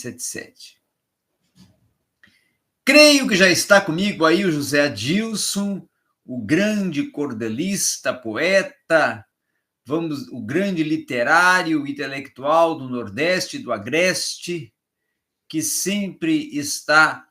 77. Creio que já está comigo aí o José Adilson, o grande cordelista, poeta, o grande literário, intelectual do Nordeste e do Agreste, que sempre está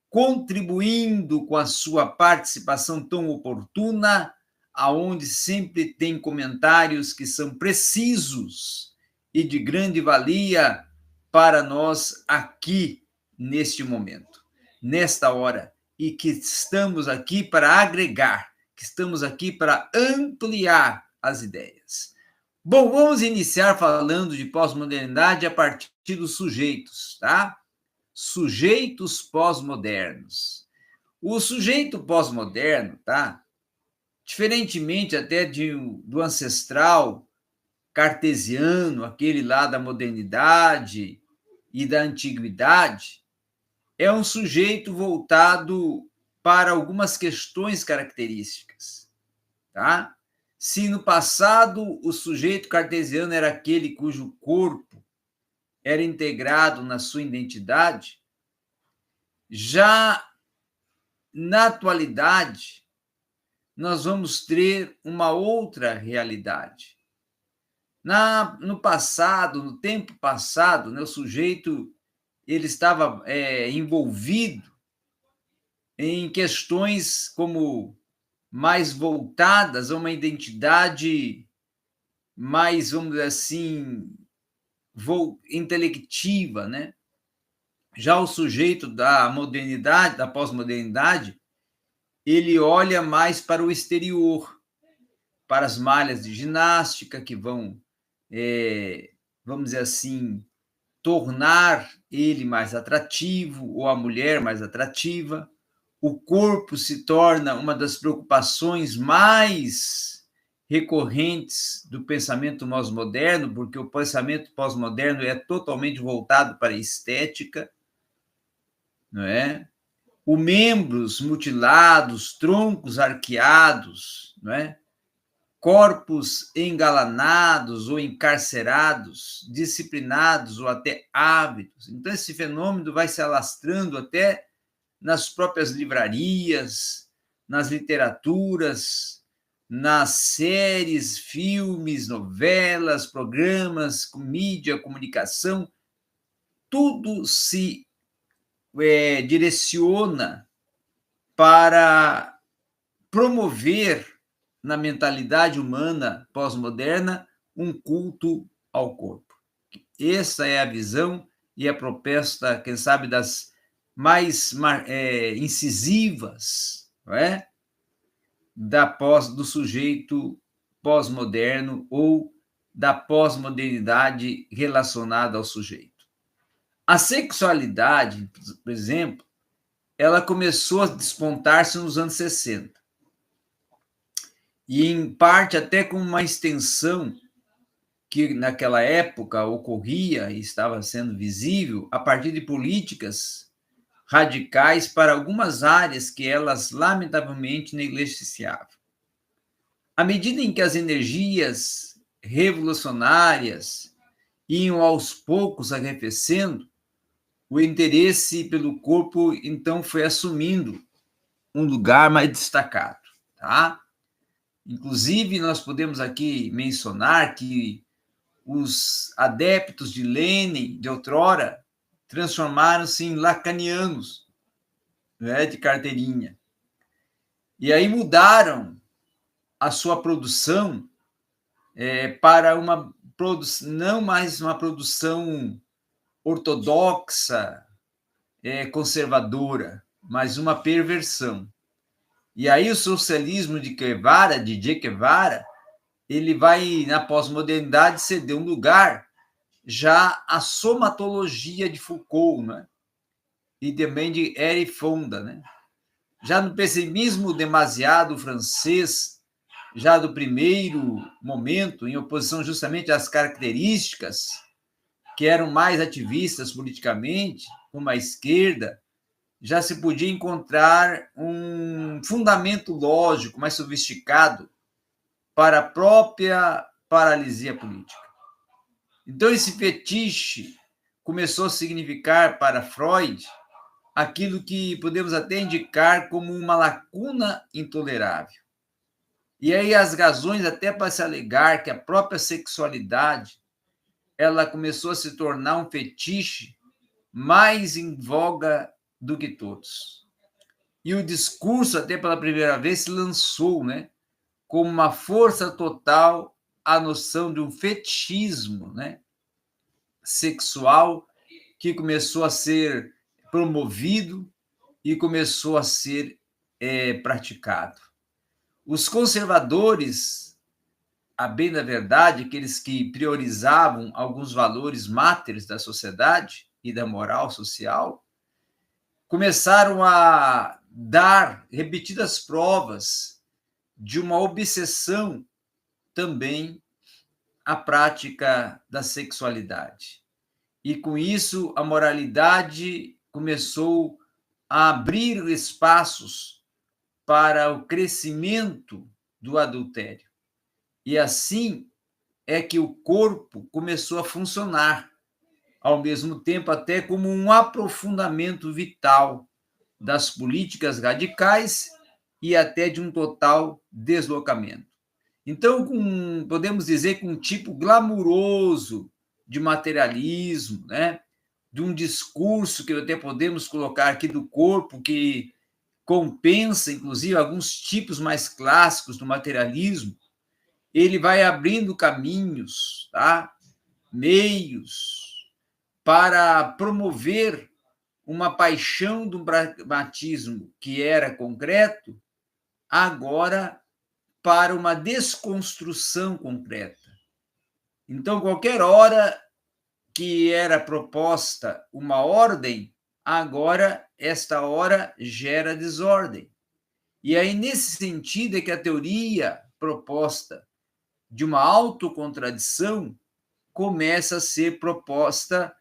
contribuindo com a sua participação tão oportuna, aonde sempre tem comentários que são precisos e de grande valia para nós aqui neste momento, nesta hora, e que estamos aqui para agregar, que estamos aqui para ampliar as ideias. Bom, vamos iniciar falando de pós-modernidade a partir dos sujeitos, tá? Sujeitos pós-modernos. O sujeito pós-moderno, tá? Diferentemente até do ancestral cartesiano, aquele lá da modernidade e da antiguidade, é um sujeito voltado para algumas questões características, tá? Se no passado o sujeito cartesiano era aquele cujo corpo era integrado na sua identidade, já na atualidade nós vamos ter uma outra realidade. No passado, no tempo passado, né, o sujeito ele estava envolvido em questões como mais voltadas a uma identidade mais, vamos dizer assim, intelectiva, né? Já o sujeito da modernidade, da pós-modernidade, ele olha mais para o exterior, para as malhas de ginástica que vão, vamos dizer assim, tornar ele mais atrativo ou a mulher mais atrativa. O corpo se torna uma das preocupações mais recorrentes do pensamento pós-moderno, porque o pensamento pós-moderno é totalmente voltado para a estética, não é? Os membros mutilados, troncos arqueados, não é? Corpos engalanados ou encarcerados, disciplinados ou até ávidos. Então, esse fenômeno vai se alastrando até nas próprias livrarias, nas literaturas, nas séries, filmes, novelas, programas, mídia, comunicação. Tudo se direciona para promover na mentalidade humana pós-moderna um culto ao corpo. Essa é a visão e a proposta, quem sabe, das mais incisivas, não é? Do sujeito pós-moderno ou da pós-modernidade relacionada ao sujeito. A sexualidade, por exemplo, ela começou a despontar-se nos anos 60. E, em parte, até com uma extensão que, naquela época, ocorria e estava sendo visível a partir de políticas radicais para algumas áreas que elas, lamentavelmente, negligenciavam. À medida em que as energias revolucionárias iam, aos poucos, arrefecendo, o interesse pelo corpo, então, foi assumindo um lugar mais destacado, tá? Inclusive, nós podemos aqui mencionar que os adeptos de Lenin, de outrora, transformaram-se em lacanianos, né, de carteirinha. E aí mudaram a sua produção para uma não mais uma produção ortodoxa, conservadora, mas uma perversão. E aí o socialismo de Che Guevara, ele vai, na pós-modernidade, ceder um lugar já à somatologia de Foucault, né? E também de Erich Fonda, né? Já no pessimismo demasiado francês, já do primeiro momento, em oposição justamente às características que eram mais ativistas politicamente, como a esquerda, já se podia encontrar um fundamento lógico mais sofisticado para a própria paralisia política. Então, esse fetiche começou a significar para Freud aquilo que podemos até indicar como uma lacuna intolerável. E aí as razões até para se alegar que a própria sexualidade ela começou a se tornar um fetiche mais em voga do que todos. E o discurso, até pela primeira vez, se lançou, né, como uma força total a noção de um fetichismo, né, sexual que começou a ser promovido e começou a ser praticado. Os conservadores, a bem da verdade, aqueles que priorizavam alguns valores máteres da sociedade e da moral social, começaram a dar repetidas provas de uma obsessão também à prática da sexualidade. E com isso, a moralidade começou a abrir espaços para o crescimento do adultério. E assim é que o corpo começou a funcionar, ao mesmo tempo até como um aprofundamento vital das políticas radicais e até de um total deslocamento. Então, podemos dizer que um tipo glamuroso de materialismo, né? De um discurso que até podemos colocar aqui do corpo, que compensa, inclusive, alguns tipos mais clássicos do materialismo, ele vai abrindo caminhos, tá? Meios para promover uma paixão do pragmatismo que era concreto, agora para uma desconstrução concreta. Então, qualquer hora que era proposta uma ordem, agora esta hora gera desordem. E aí, nesse sentido, é que a teoria proposta de uma autocontradição começa a ser proposta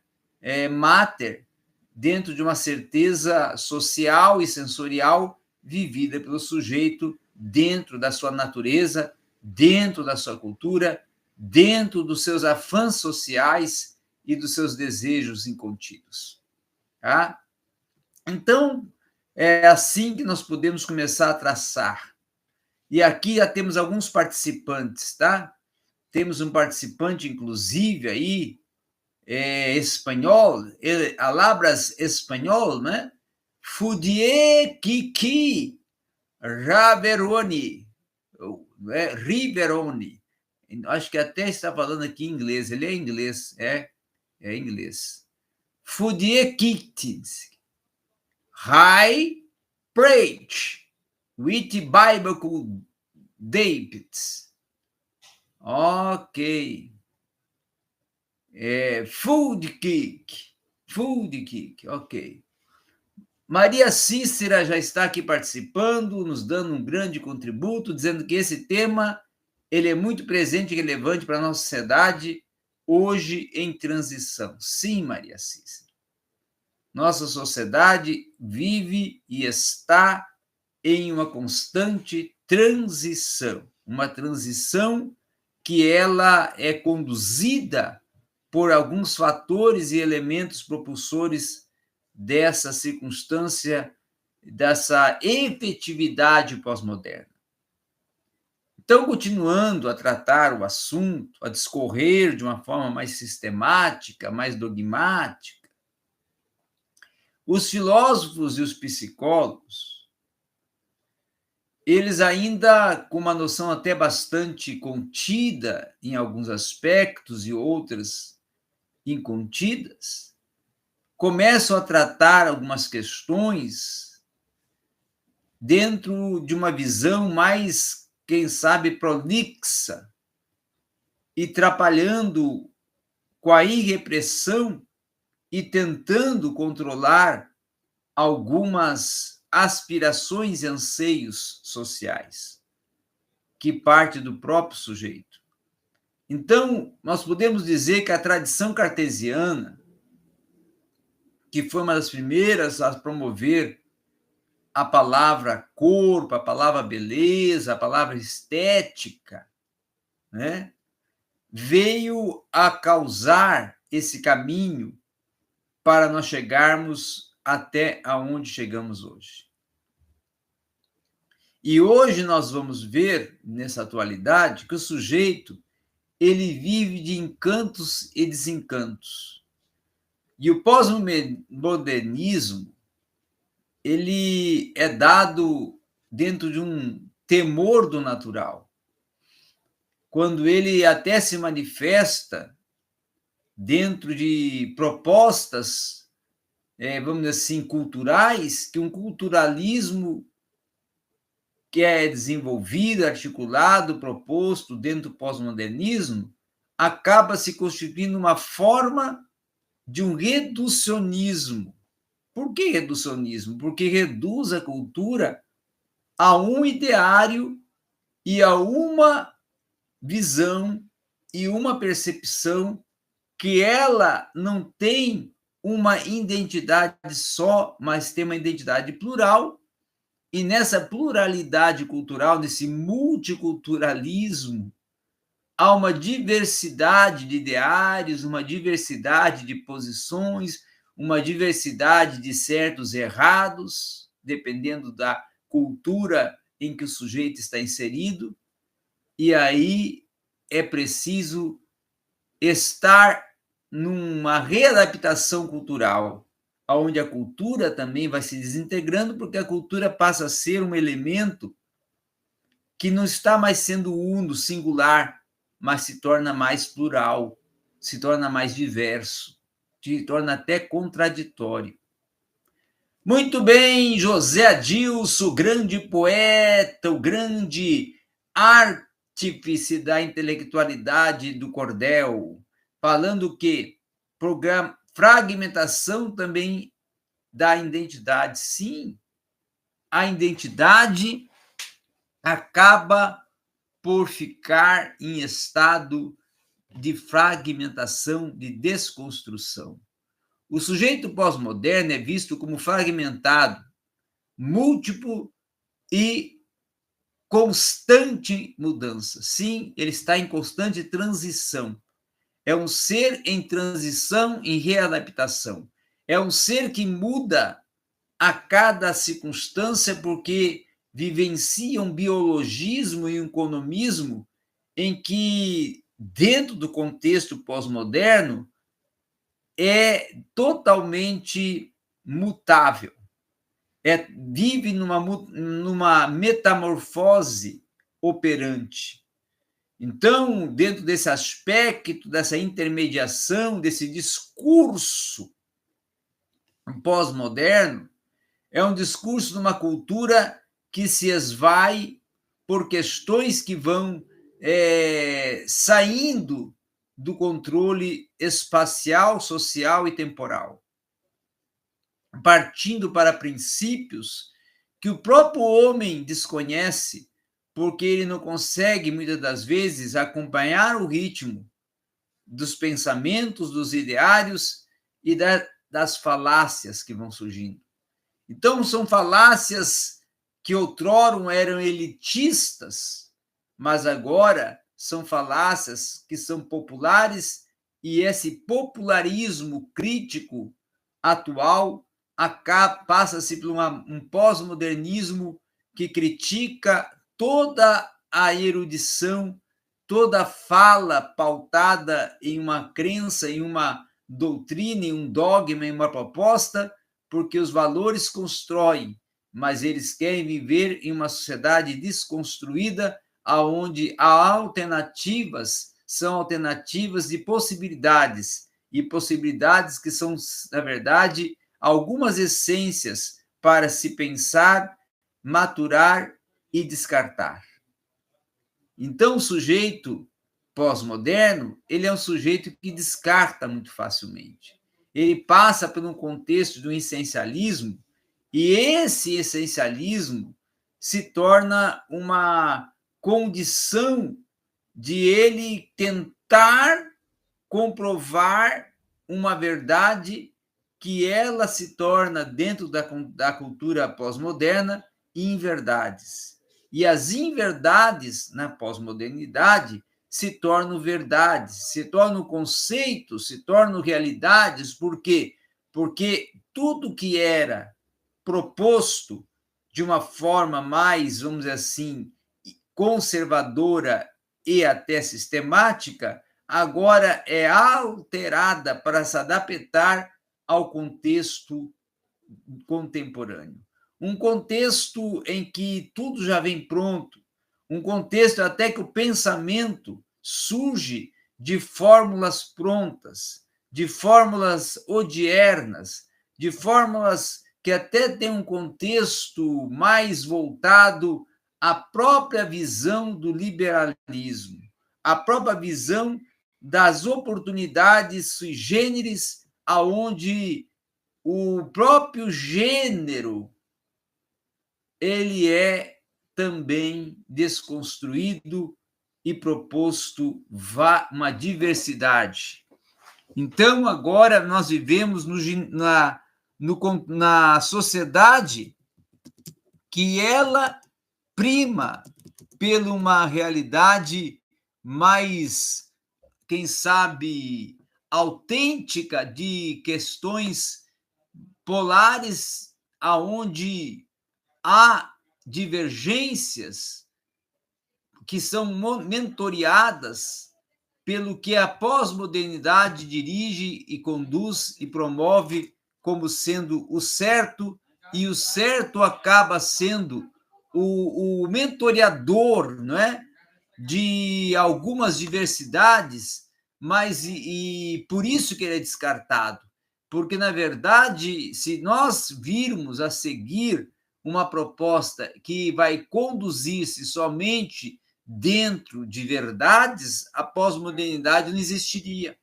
mater dentro de uma certeza social e sensorial vivida pelo sujeito dentro da sua natureza, dentro da sua cultura, dentro dos seus afãs sociais e dos seus desejos incontidos. Tá? Então, é assim que nós podemos começar a traçar. E aqui já temos alguns participantes, tá? Temos um participante, inclusive, aí, espanhol, alabras espanhol, né? Fudier Kiki Raveroni, Riveroni. Acho que até está falando aqui em inglês. Ele é inglês, é inglês. Fudier Kiki High Preach with Biblical Davids. Ok. Food Kick, ok. Maria Cícera já está aqui participando, nos dando um grande contributo, dizendo que esse tema ele é muito presente e relevante para a nossa sociedade, hoje em transição. Sim, Maria Cícera. Nossa sociedade vive e está em uma constante transição, uma transição que ela é conduzida por alguns fatores e elementos propulsores dessa circunstância, dessa efetividade pós-moderna. Então, continuando a tratar o assunto, a discorrer de uma forma mais sistemática, mais dogmática, os filósofos e os psicólogos, eles ainda, com uma noção até bastante contida em alguns aspectos e outras incontidas, começam a tratar algumas questões dentro de uma visão mais, quem sabe, prolixa e trapalhando com a irrepressão e tentando controlar algumas aspirações e anseios sociais que parte do próprio sujeito. Então, nós podemos dizer que a tradição cartesiana, que foi uma das primeiras a promover a palavra corpo, a palavra beleza, a palavra estética, né? Veio a causar esse caminho para nós chegarmos até aonde chegamos hoje. E hoje nós vamos ver, nessa atualidade, que o sujeito ele vive de encantos e desencantos. E o pós-modernismo ele é dado dentro de um temor do natural, quando ele até se manifesta dentro de propostas, vamos dizer assim, culturais, que um culturalismo que é desenvolvido, articulado, proposto dentro do pós-modernismo, acaba se constituindo uma forma de um reducionismo. Por que reducionismo? Porque reduz a cultura a um ideário e a uma visão e uma percepção que ela não tem uma identidade só, mas tem uma identidade plural, e nessa pluralidade cultural, nesse multiculturalismo, há uma diversidade de ideários, uma diversidade de posições, uma diversidade de certos e errados, dependendo da cultura em que o sujeito está inserido, e aí é preciso estar numa readaptação cultural, onde a cultura também vai se desintegrando, porque a cultura passa a ser um elemento que não está mais sendo uno, singular, mas se torna mais plural, se torna mais diverso, se torna até contraditório. Muito bem, José Adilson, o grande poeta, o grande artífice da intelectualidade do cordel, falando que fragmentação também da identidade. Sim, a identidade acaba por ficar em estado de fragmentação, de desconstrução. O sujeito pós-moderno é visto como fragmentado, múltiplo e constante mudança. Sim, ele está em constante transição. É um ser em transição, em readaptação. É um ser que muda a cada circunstância, porque vivencia um biologismo e um economismo em que, dentro do contexto pós-moderno, é totalmente mutável. Vive numa metamorfose operante. Então, dentro desse aspecto, dessa intermediação, desse discurso pós-moderno, é um discurso de uma cultura que se esvai por questões que vão saindo do controle espacial, social e temporal, partindo para princípios que o próprio homem desconhece, porque ele não consegue, muitas das vezes, acompanhar o ritmo dos pensamentos, dos ideários e das falácias que vão surgindo. Então, são falácias que outrora eram elitistas, mas agora são falácias que são populares, e esse popularismo crítico atual passa-se por um pós-modernismo que critica toda a erudição, toda a fala pautada em uma crença, em uma doutrina, em um dogma, em uma proposta, porque os valores constroem, mas eles querem viver em uma sociedade desconstruída, aonde há alternativas, são alternativas de possibilidades, e possibilidades que são, na verdade, algumas essências para se pensar, maturar e descartar. Então, o sujeito pós-moderno, ele é um sujeito que descarta muito facilmente. Ele passa por um contexto do essencialismo, e esse essencialismo se torna uma condição de ele tentar comprovar uma verdade que ela se torna, dentro da cultura pós-moderna, inverdades. E as inverdades na pós-modernidade se tornam verdades, se tornam conceitos, se tornam realidades. Por quê? porque tudo que era proposto de uma forma mais, vamos dizer assim, conservadora e até sistemática, agora é alterada para se adaptar ao contexto contemporâneo. Um contexto em que tudo já vem pronto, um contexto até que o pensamento surge de fórmulas prontas, de fórmulas odiernas, de fórmulas que até têm um contexto mais voltado à própria visão do liberalismo, à própria visão das oportunidades sui generis, aonde o próprio gênero ele é também desconstruído e proposto uma diversidade. Então, agora nós vivemos na sociedade que ela prima por uma realidade mais, quem sabe, autêntica de questões polares, aonde há divergências que são mentoriadas pelo que a pós-modernidade dirige e conduz e promove como sendo o certo, e o certo acaba sendo o mentoreador, não é? De algumas diversidades, mas e por isso que ele é descartado. Porque, na verdade, se nós virmos a seguir uma proposta que vai conduzir-se somente dentro de verdades, a pós-modernidade não existiria.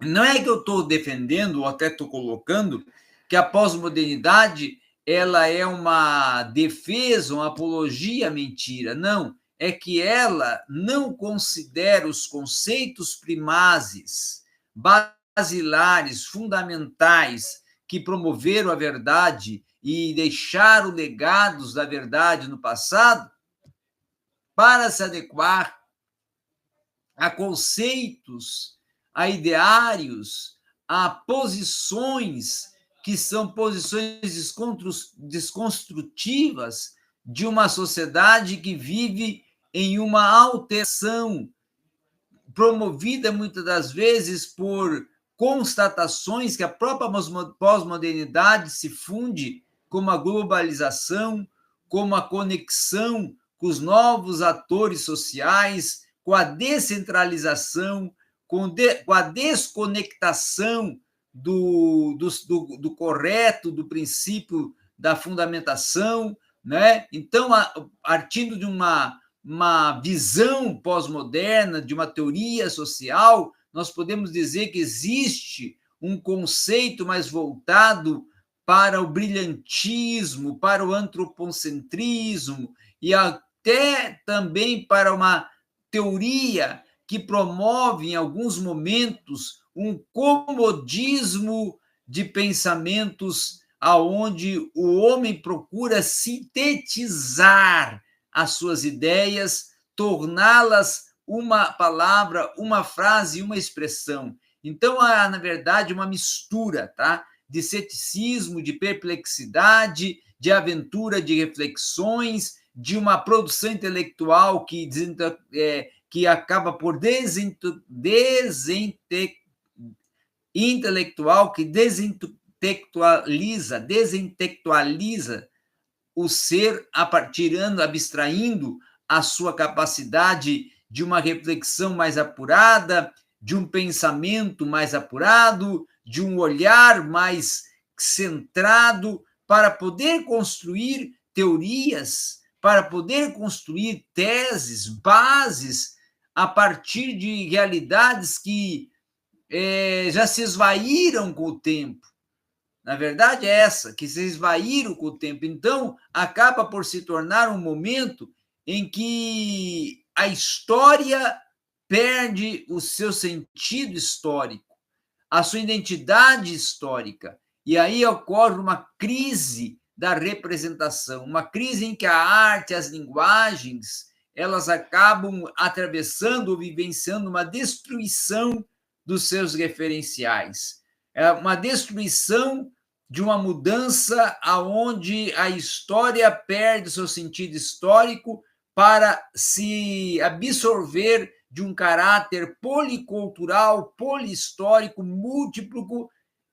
Não é que eu estou defendendo, ou até estou colocando, que a pós-modernidade ela é uma defesa, uma apologia à mentira. Não, é que ela não considera os conceitos primazes, basilares, fundamentais, que promoveram a verdade e deixaram legados da verdade no passado, para se adequar a conceitos, a ideários, a posições que são posições desconstrutivas de uma sociedade que vive em uma alteração, promovida muitas das vezes por constatações que a própria pós-modernidade se funde como a globalização, como a conexão com os novos atores sociais, com a descentralização, com a desconectação do correto, do princípio da fundamentação, né? Então, partindo de uma visão pós-moderna, de uma teoria social, nós podemos dizer que existe um conceito mais voltado para o brilhantismo, para o antropocentrismo e até também para uma teoria que promove, em alguns momentos, um comodismo de pensamentos aonde o homem procura sintetizar as suas ideias, torná-las uma palavra, uma frase, uma expressão. Então, há, na verdade, uma mistura, tá? De ceticismo, de perplexidade, de aventura, de reflexões, de uma produção intelectual que acaba por intelectual, que desintelectualiza o ser, abstraindo a sua capacidade de uma reflexão mais apurada, de um pensamento mais apurado, de um olhar mais centrado, para poder construir teorias, para poder construir teses, bases, a partir de realidades que já se esvaíram com o tempo. Na verdade, é essa, que se esvaíram com o tempo. Então, acaba por se tornar um momento em que a história perde o seu sentido histórico, a sua identidade histórica. E aí ocorre uma crise da representação, uma crise em que a arte, as linguagens, elas acabam atravessando ou vivenciando uma destruição dos seus referenciais. é uma destruição de uma mudança aonde a história perde seu sentido histórico para se absorver de um caráter policultural, polihistórico, múltiplo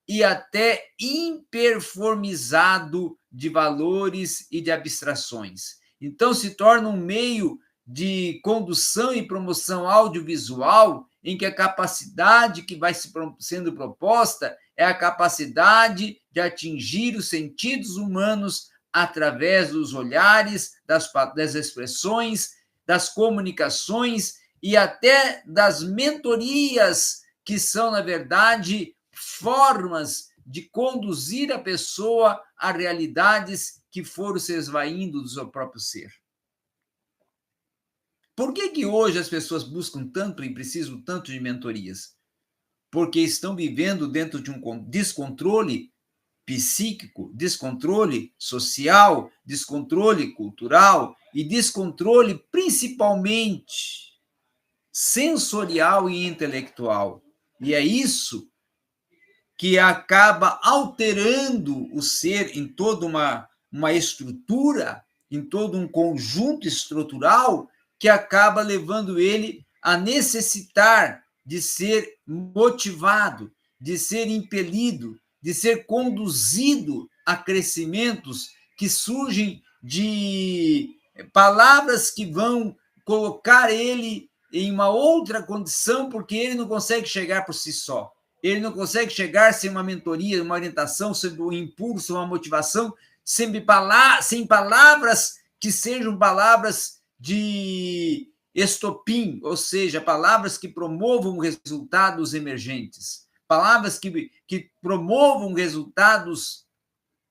e até imperformizado de valores e de abstrações. Então, se torna um meio de condução e promoção audiovisual em que a capacidade que vai sendo proposta é a capacidade de atingir os sentidos humanos através dos olhares, das expressões, das comunicações e até das mentorias, que são, na verdade, formas de conduzir a pessoa a realidades que foram se esvaindo do seu próprio ser. Por que hoje as pessoas buscam tanto e precisam tanto de mentorias? Porque estão vivendo dentro de um descontrole psíquico, descontrole social, descontrole cultural e descontrole principalmente sensorial e intelectual. E é isso que acaba alterando o ser em toda uma estrutura, em todo um conjunto estrutural, que acaba levando ele a necessitar de ser motivado, de ser impelido, de ser conduzido a crescimentos que surgem de palavras que vão colocar ele em uma outra condição, porque ele não consegue chegar por si só. Ele não consegue chegar sem uma mentoria, uma orientação, sem um impulso, uma motivação, sem palavras que sejam palavras de estopim, ou seja, palavras que promovam resultados emergentes, palavras que promovam resultados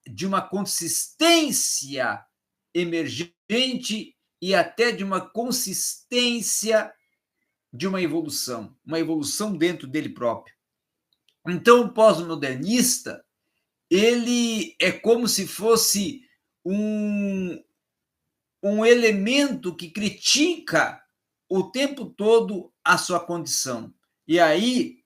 de uma consistência emergente e até de uma consistência de uma evolução dentro dele próprio. Então, o pós-modernista, ele é como se fosse um elemento que critica o tempo todo a sua condição. E aí,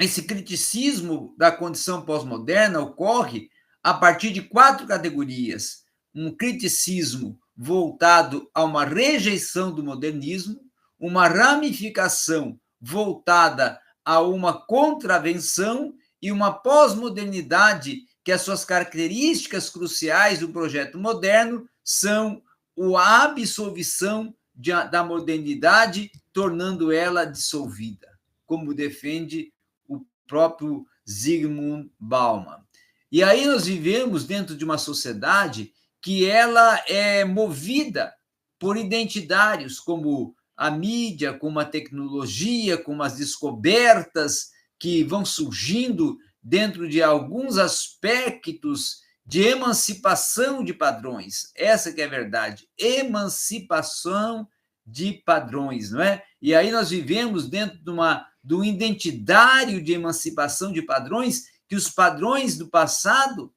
esse criticismo da condição pós-moderna ocorre a partir de 4 categorias. Um criticismo voltado a uma rejeição do modernismo, uma ramificação voltada a uma contravenção e uma pós-modernidade que as suas características cruciais do projeto moderno são a absolvição da modernidade, tornando ela dissolvida, como defende o próprio Zygmunt Bauman. E aí nós vivemos dentro de uma sociedade que ela é movida por identitários, como a mídia, como a tecnologia, como as descobertas que vão surgindo dentro de alguns aspectos de emancipação de padrões. Essa que é a verdade, emancipação de padrões, não é? E aí nós vivemos dentro de um identitário de emancipação de padrões, que os padrões do passado,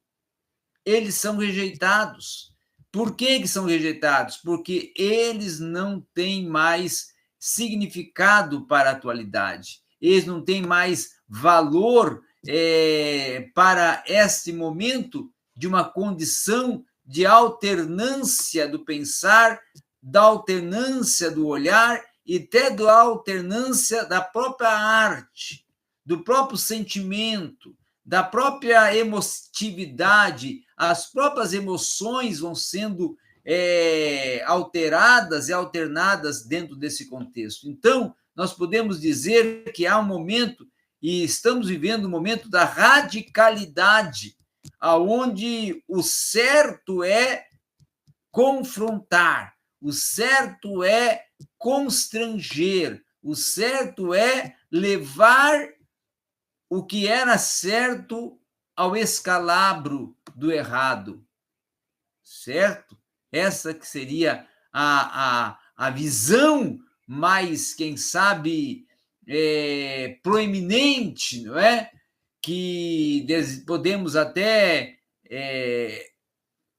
eles são rejeitados. Por que são rejeitados? Porque eles não têm mais significado para a atualidade. Eles não têm mais valor para este momento de uma condição de alternância do pensar, da alternância do olhar e até da alternância da própria arte, do próprio sentimento, da própria emotividade. As próprias emoções vão sendo alteradas e alternadas dentro desse contexto. Então, nós podemos dizer que há um momento, e estamos vivendo um momento da radicalidade, aonde o certo é confrontar, o certo é constranger, o certo é levar o que era certo ao escalabro do errado, certo? Essa que seria a visão mais, quem sabe, proeminente, não é? Que podemos até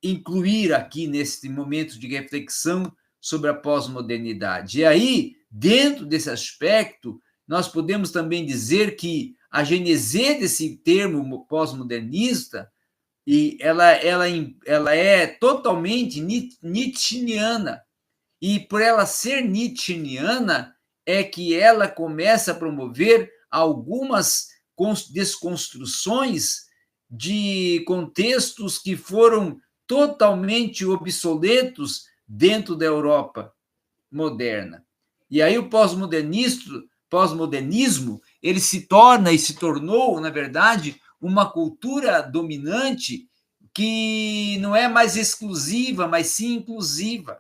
incluir aqui nesse momento de reflexão sobre a pós-modernidade. E aí, dentro desse aspecto, nós podemos também dizer que a gênese desse termo pós-modernista, e ela é totalmente nietzscheana. E por ela ser nietzscheana, é que ela começa a promover algumas desconstruções de contextos que foram totalmente obsoletos dentro da Europa moderna. E aí o pós-modernismo, ele se torna e se tornou, na verdade, uma cultura dominante que não é mais exclusiva, mas sim inclusiva.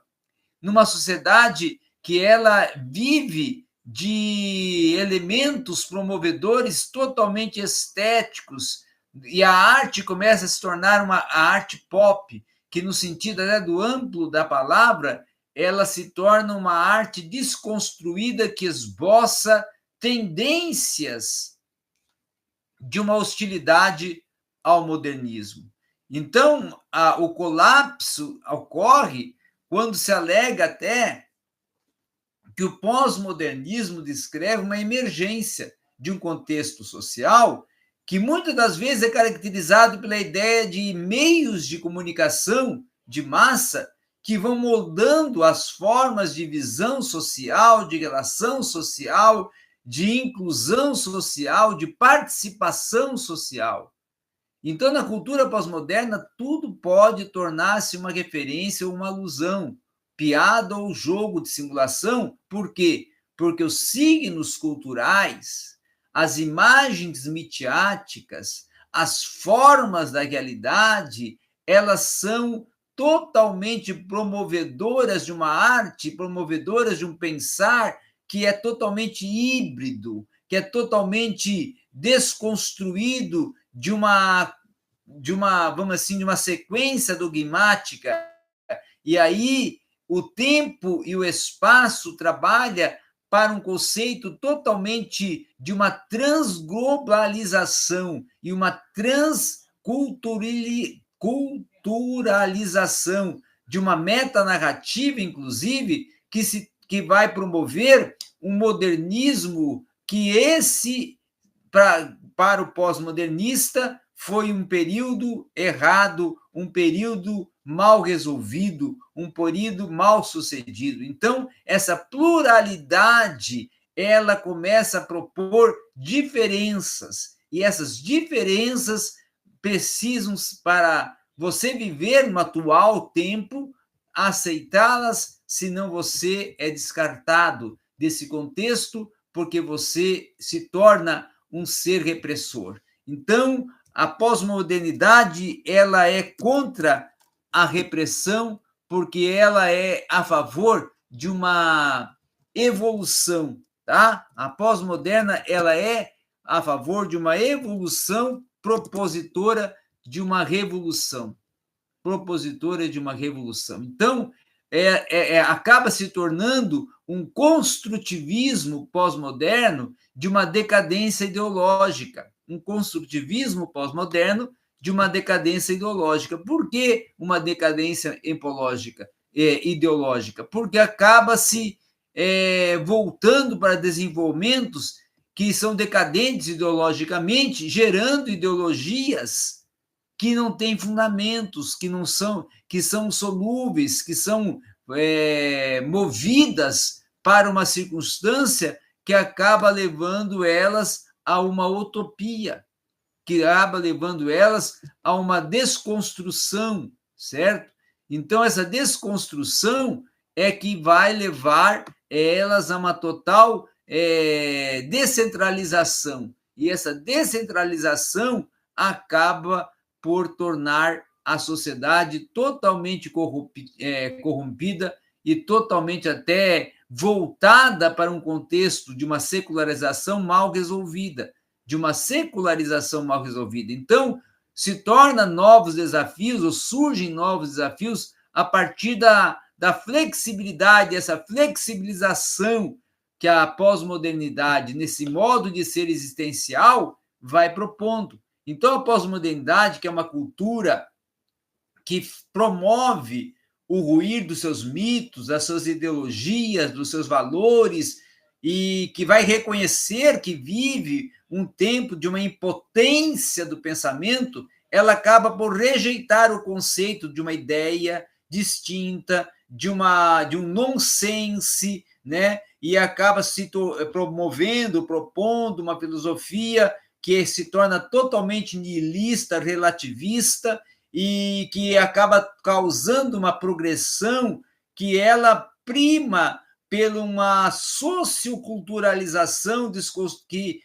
Numa sociedade que ela vive de elementos promovedores totalmente estéticos, e a arte começa a se tornar a arte pop, que no sentido, né, do amplo da palavra, ela se torna uma arte desconstruída que esboça tendências de uma hostilidade ao modernismo. Então, o colapso ocorre quando se alega até que o pós-modernismo descreve uma emergência de um contexto social que muitas das vezes é caracterizado pela ideia de meios de comunicação de massa que vão moldando as formas de visão social, de relação social, de inclusão social, de participação social. Então, na cultura pós-moderna, tudo pode tornar-se uma referência ou uma alusão, piada ou jogo de simulação. Por quê? Porque os signos culturais, as imagens midiáticas, as formas da realidade, elas são totalmente promovedoras de uma arte, promovedoras de um pensar que é totalmente híbrido, que é totalmente desconstruído de uma, vamos assim, de uma sequência dogmática. E aí o tempo e o espaço trabalha para um conceito totalmente de uma transglobalização e uma transculturalização de uma metanarrativa, inclusive, que vai promover um modernismo que para o pós-modernista, foi um período errado, um período mal resolvido, um período mal sucedido. Então, essa pluralidade, ela começa a propor diferenças, e essas diferenças precisam, para você viver no atual tempo, aceitá-las, senão você é descartado desse contexto, porque você se torna um ser repressor. Então, a pós-modernidade, ela é contra a repressão, porque ela é a favor de uma evolução, tá? A pós-moderna, ela é a favor de uma evolução propositora de uma revolução. Propositora de uma revolução. Então, acaba se tornando um construtivismo pós-moderno de uma decadência ideológica, um construtivismo pós-moderno de uma decadência ideológica. Por que uma decadência ideológica? Porque acaba se voltando para desenvolvimentos que são decadentes ideologicamente, gerando ideologias que não têm fundamentos, que são solúveis, que são movidas para uma circunstância que acaba levando elas a uma utopia, que acaba levando elas a uma desconstrução, certo? Então, essa desconstrução é que vai levar elas a uma total descentralização. E essa descentralização acaba por tornar a sociedade totalmente corrompida e totalmente até voltada para um contexto de uma secularização mal resolvida, Então, se torna novos desafios, ou surgem novos desafios a partir da flexibilidade, essa flexibilização que a pós-modernidade, nesse modo de ser existencial, vai propondo. Então, a pós-modernidade, que é uma cultura que promove o ruir dos seus mitos, das suas ideologias, dos seus valores, e que vai reconhecer que vive um tempo de uma impotência do pensamento, ela acaba por rejeitar o conceito de uma ideia distinta, de um nonsense, né? E acaba se promovendo, propondo uma filosofia que se torna totalmente nihilista, relativista, e que acaba causando uma progressão que ela prima por uma socioculturalização que,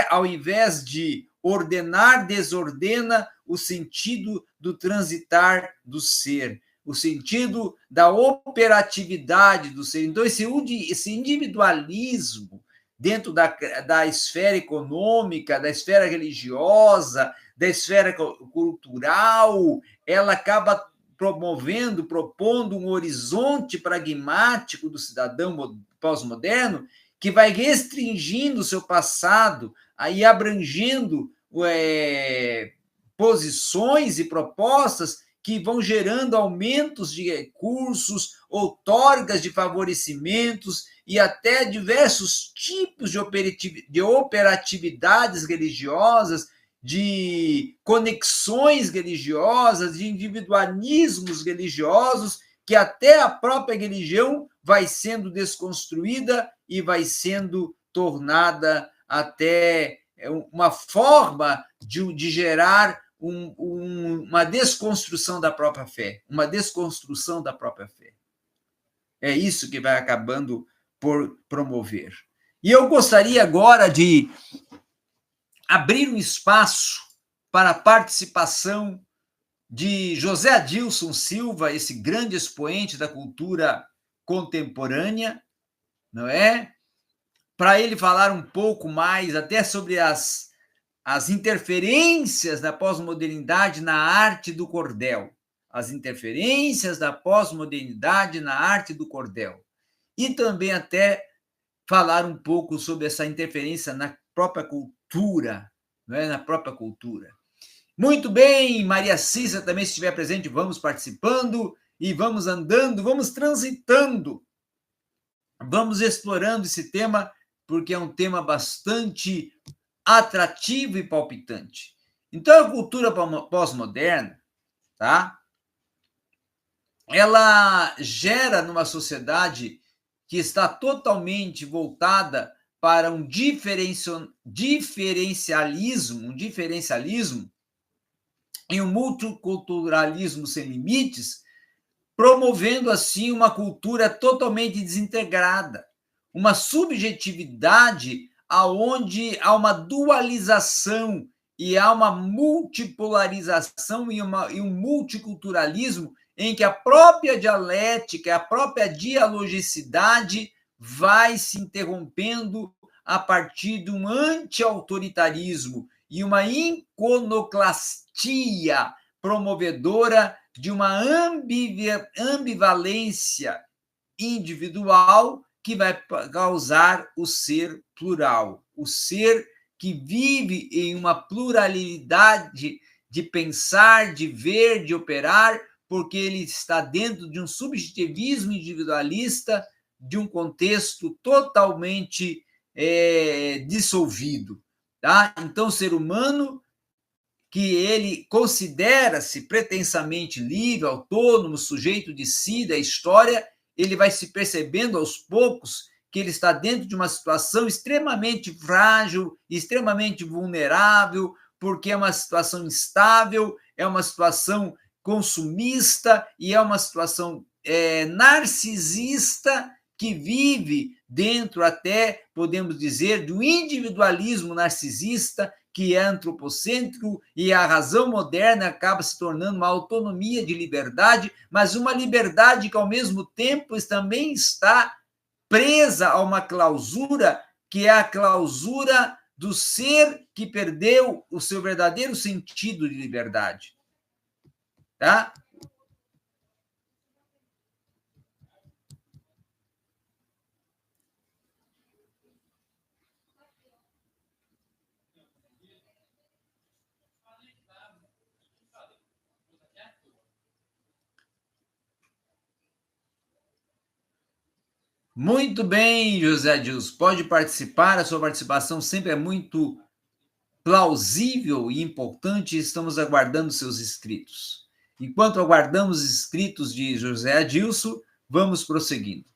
ao invés de ordenar, desordena o sentido do transitar do ser, o sentido da operatividade do ser. Então, esse individualismo dentro da esfera econômica, da esfera religiosa, da esfera cultural, ela acaba propondo um horizonte pragmático do cidadão pós-moderno que vai restringindo o seu passado, aí abrangendo posições e propostas que vão gerando aumentos de recursos, outorgas de favorecimentos e até diversos tipos de operatividades religiosas, de conexões religiosas, de individualismos religiosos, que até a própria religião vai sendo desconstruída e vai sendo tornada até uma forma de gerar uma desconstrução da própria fé, uma desconstrução da própria fé. É isso que vai acabando por promover. E eu gostaria agora de abrir um espaço para a participação de José Adilson Silva, esse grande expoente da cultura contemporânea, não é? Para ele falar um pouco mais até sobre as interferências da pós-modernidade na arte do cordel, as interferências da pós-modernidade na arte do cordel, e também até falar um pouco sobre essa interferência na própria cultura, não é? Na própria cultura. Muito bem, Maria Cissa também, se estiver presente, vamos participando e vamos andando, vamos transitando, vamos explorando esse tema, porque é um tema bastante atrativo e palpitante. Então, a cultura pós-moderna, tá? Ela gera numa sociedade que está totalmente voltada para um diferencialismo e um multiculturalismo sem limites, promovendo assim uma cultura totalmente desintegrada, uma subjetividade aonde há uma dualização e há uma multipolarização e um multiculturalismo em que a própria dialética, a própria dialogicidade vai se interrompendo a partir de um anti-autoritarismo e uma iconoclastia promovedora de uma ambivalência individual que vai causar o ser plural, o ser que vive em uma pluralidade de pensar, de ver, de operar, porque ele está dentro de um subjetivismo individualista, de um contexto totalmente dissolvido. Tá? Então, o ser humano, que ele considera-se pretensamente livre, autônomo, sujeito de si, da história, ele vai se percebendo aos poucos que ele está dentro de uma situação extremamente frágil, extremamente vulnerável, porque é uma situação instável, é uma situação consumista e é uma situação narcisista que vive dentro até, podemos dizer, do individualismo narcisista, que é antropocêntrico, e a razão moderna acaba se tornando uma autonomia de liberdade, mas uma liberdade que, ao mesmo tempo, também está presa a uma clausura, que é a clausura do ser que perdeu o seu verdadeiro sentido de liberdade. Tá? Muito bem, José Adilson. Pode participar, a sua participação sempre é muito plausível e importante. Estamos aguardando seus escritos. Enquanto aguardamos os escritos de José Adilson, vamos prosseguindo.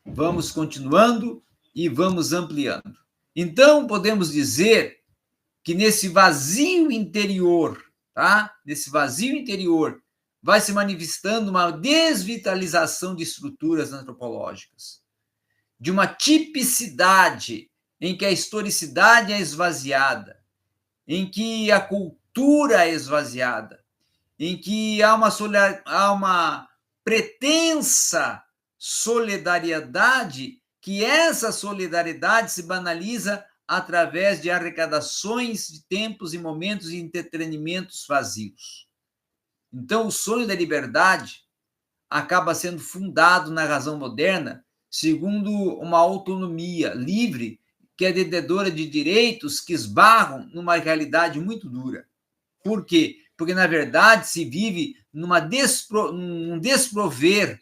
Vamos continuando e vamos ampliando. Então, podemos dizer que nesse vazio interior, tá? Nesse vazio interior, vai se manifestando uma desvitalização de estruturas antropológicas, de uma tipicidade em que a historicidade é esvaziada, em que a cultura é esvaziada, em que há uma pretensa solidariedade, que essa solidariedade se banaliza através de arrecadações de tempos e momentos e entretenimentos vazios. Então, o sonho da liberdade acaba sendo fundado na razão moderna segundo uma autonomia livre que é detentora de direitos que esbarram numa realidade muito dura. Por quê? Porque, na verdade, se vive num desprover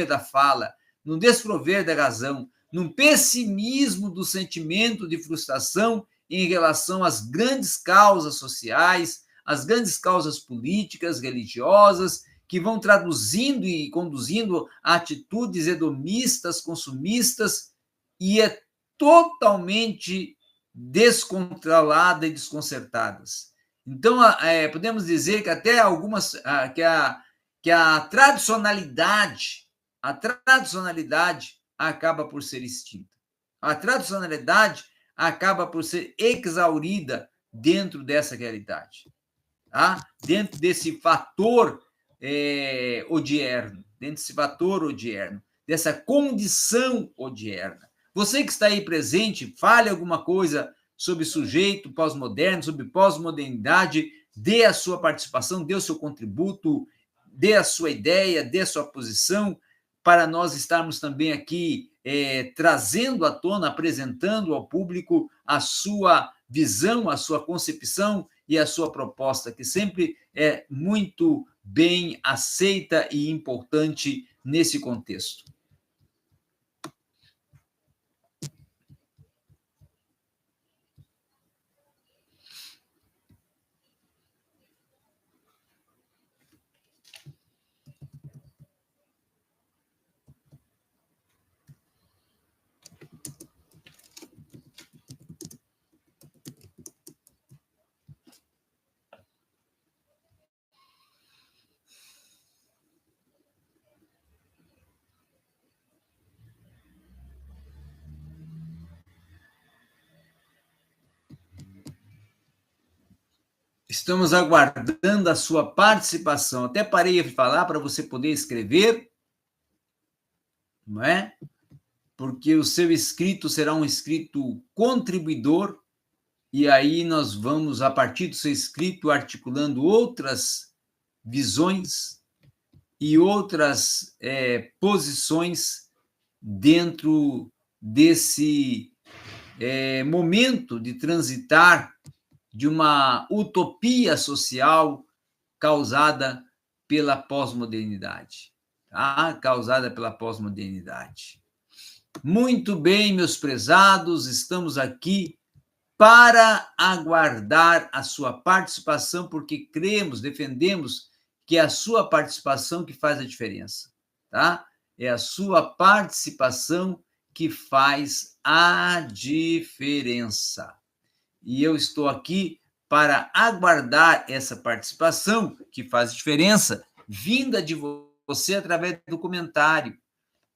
da fala, num desprover da razão, num pessimismo do sentimento de frustração em relação às grandes causas sociais, às grandes causas políticas, religiosas, que vão traduzindo e conduzindo a atitudes hedonistas, consumistas, e é totalmente descontrolada e desconcertadas. Então, podemos dizer que até algumas que a tradicionalidade acaba por ser extinta. A tradicionalidade acaba por ser exaurida dentro dessa realidade, tá? Dentro desse fator odierno, dessa condição odierna. Você que está aí presente, fale alguma coisa sobre sujeito pós-moderno, sobre pós-modernidade, dê a sua participação, dê o seu contributo, dê a sua ideia, dê a sua posição, para nós estarmos também aqui trazendo à tona, apresentando ao público a sua visão, a sua concepção e a sua proposta, que sempre é muito bem aceita e importante nesse contexto. Estamos aguardando a sua participação. Até parei de falar para você poder escrever, não é? Porque o seu escrito será um escrito contribuidor, e aí nós vamos, a partir do seu escrito, articulando outras visões e outras posições dentro desse momento de transitar de uma utopia social causada pela pós-modernidade, tá? Causada pela pós-modernidade. Muito bem, meus prezados, estamos aqui para aguardar a sua participação, porque cremos, defendemos que é a sua participação que faz a diferença, tá? É a sua participação que faz a diferença. E eu estou aqui para aguardar essa participação que faz diferença, vinda de você através do comentário.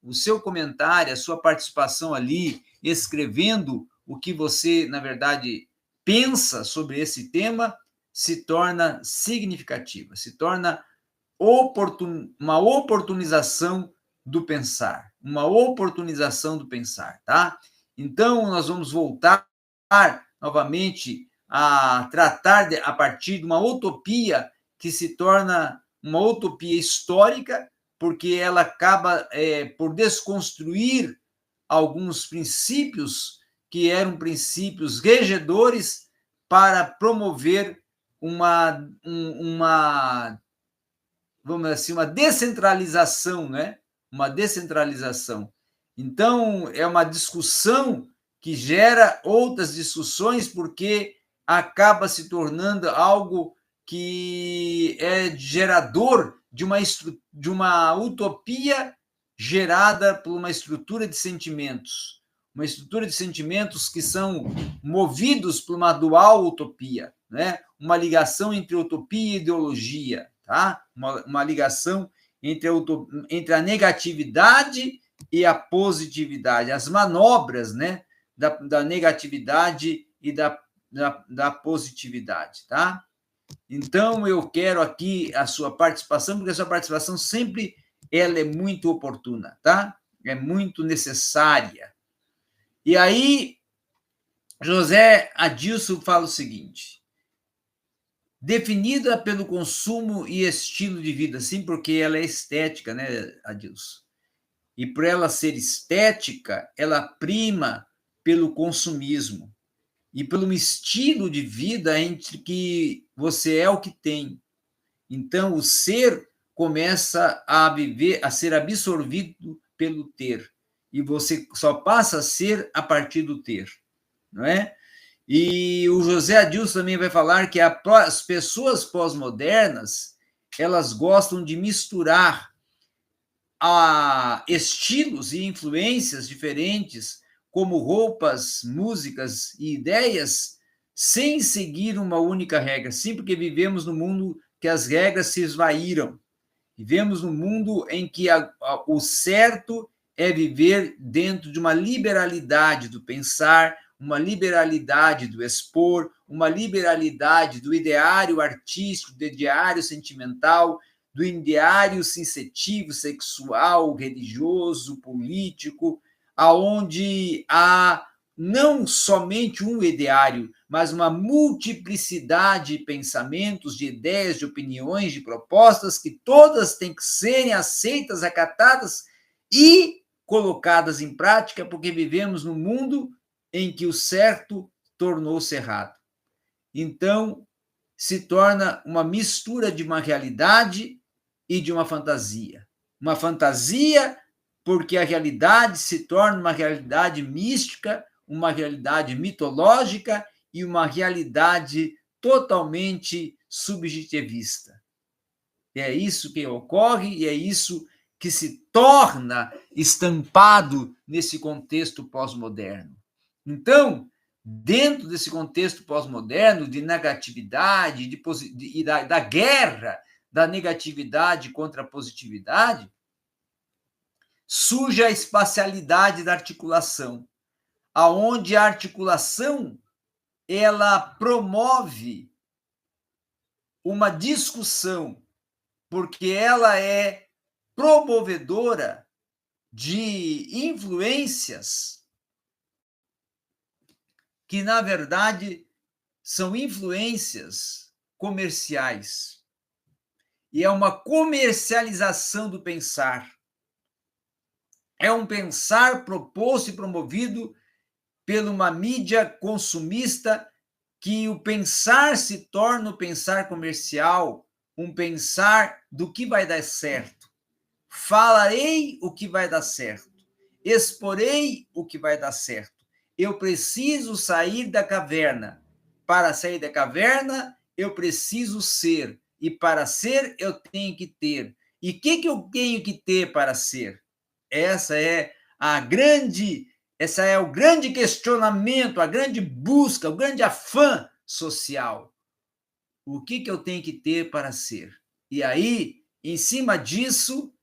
O seu comentário, a sua participação ali, escrevendo o que você, na verdade, pensa sobre esse tema, se torna significativa, se torna uma oportunização do pensar, tá? Então, nós vamos voltar novamente a tratar a partir de uma utopia que se torna uma utopia histórica, porque ela acaba por desconstruir alguns princípios que eram princípios regedores para promover vamos dizer assim, uma descentralização, né? Uma descentralização. Então, é uma discussão que gera outras discussões, porque acaba se tornando algo que é gerador de uma utopia gerada por uma estrutura de sentimentos. Uma estrutura de sentimentos que são movidos por uma dual utopia, né? Uma ligação entre utopia e ideologia, tá? Uma ligação entre a negatividade e a positividade, as manobras, né, da negatividade e da positividade, tá? Então, eu quero aqui a sua participação, porque a sua participação sempre ela é muito oportuna, tá? É muito necessária. E aí, José Adilson fala o seguinte: definida pelo consumo e estilo de vida, sim, porque ela é estética, né, Adilson? E por ela ser estética, ela prima pelo consumismo e pelo estilo de vida entre que você é o que tem. Então, o ser começa a viver, a ser absorvido pelo ter. E você só passa a ser a partir do ter, não é? E o José Adilson também vai falar que as pessoas pós-modernas, elas gostam de misturar a estilos e influências diferentes, como roupas, músicas e ideias, sem seguir uma única regra. Sim, porque vivemos num mundo que as regras se esvaíram. Vivemos num mundo em que o certo é viver dentro de uma liberalidade do pensar, uma liberalidade do expor, uma liberalidade do ideário artístico, do ideário sentimental, do ideário sensitivo, sexual, religioso, político, aonde há não somente um ideário, mas uma multiplicidade de pensamentos, de ideias, de opiniões, de propostas, que todas têm que serem aceitas, acatadas e colocadas em prática, porque vivemos num mundo em que o certo tornou-se errado. Então, se torna uma mistura de uma realidade e de uma fantasia. Uma fantasia porque a realidade se torna uma realidade mística, uma realidade mitológica e uma realidade totalmente subjetivista. É isso que ocorre e é isso que se torna estampado nesse contexto pós-moderno. Então, dentro desse contexto pós-moderno de negatividade e da guerra da negatividade contra a positividade, surge a espacialidade da articulação, aonde a articulação ela promove uma discussão, porque ela é promovedora de influências que, na verdade, são influências comerciais. E é uma comercialização do pensar. É um pensar proposto e promovido por uma mídia consumista, que o pensar se torna o pensar comercial, um pensar do que vai dar certo. Falarei o que vai dar certo. Exporei o que vai dar certo. Eu preciso sair da caverna. Para sair da caverna, eu preciso ser. E para ser, eu tenho que ter. E o que eu tenho que ter para ser? Esse é o grande questionamento, a grande busca, o grande afã social. O que eu tenho que ter para ser? E aí, em cima disso,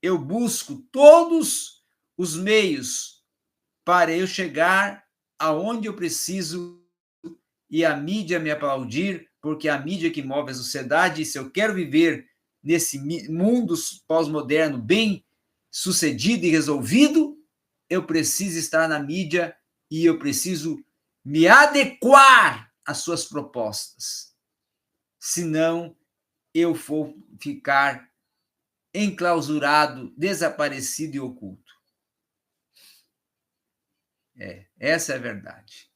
eu busco todos os meios para eu chegar aonde eu preciso e a mídia me aplaudir, porque a mídia que move a sociedade, e se eu quero viver nesse mundo pós-moderno bem sucedido e resolvido, eu preciso estar na mídia e eu preciso me adequar às suas propostas. Senão, eu vou ficar enclausurado, desaparecido e oculto. Essa é a verdade.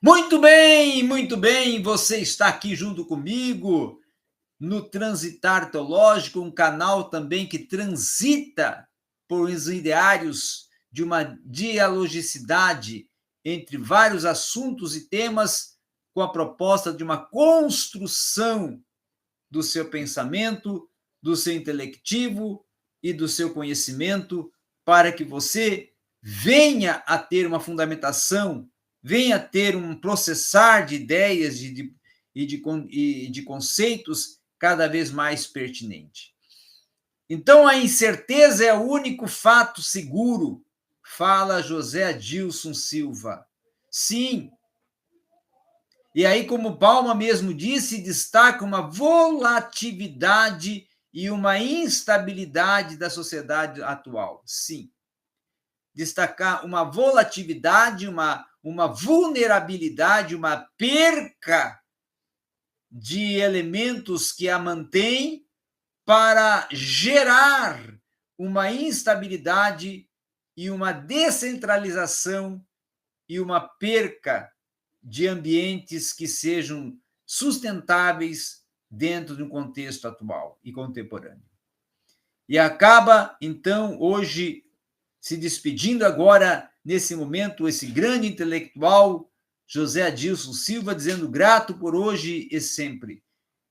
Muito bem, você está aqui junto comigo no Transitar Teológico, um canal também que transita por os ideários de uma dialogicidade entre vários assuntos e temas, com a proposta de uma construção do seu pensamento, do seu intelectivo e do seu conhecimento, para que você venha a ter uma fundamentação, venha a ter um processar de ideias e de conceitos cada vez mais pertinente. Então, a incerteza é o único fato seguro, fala José Adilson Silva. Sim. E aí, como Palma mesmo disse, destaca uma volatilidade e uma instabilidade da sociedade atual. Sim. Destacar uma volatilidade, uma vulnerabilidade, uma perca de elementos que a mantêm para gerar uma instabilidade e uma descentralização e uma perca de ambientes que sejam sustentáveis dentro de um contexto atual e contemporâneo. E acaba, então, hoje, se despedindo agora, nesse momento, esse grande intelectual, José Adilson Silva, dizendo grato por hoje e sempre.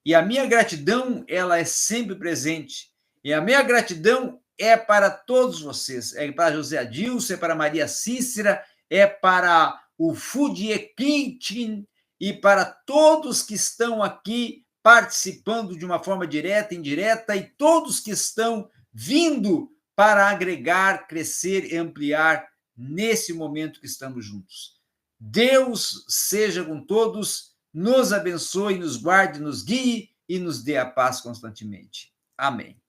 E a minha gratidão, ela é sempre presente. E a minha gratidão é para todos vocês. É para José Adilson, é para Maria Cícera, é para o Fudiekintin e para todos que estão aqui participando de uma forma direta e indireta e todos que estão vindo para agregar, crescer e ampliar nesse momento que estamos juntos. Deus seja com todos, nos abençoe, nos guarde, nos guie e nos dê a paz constantemente. Amém.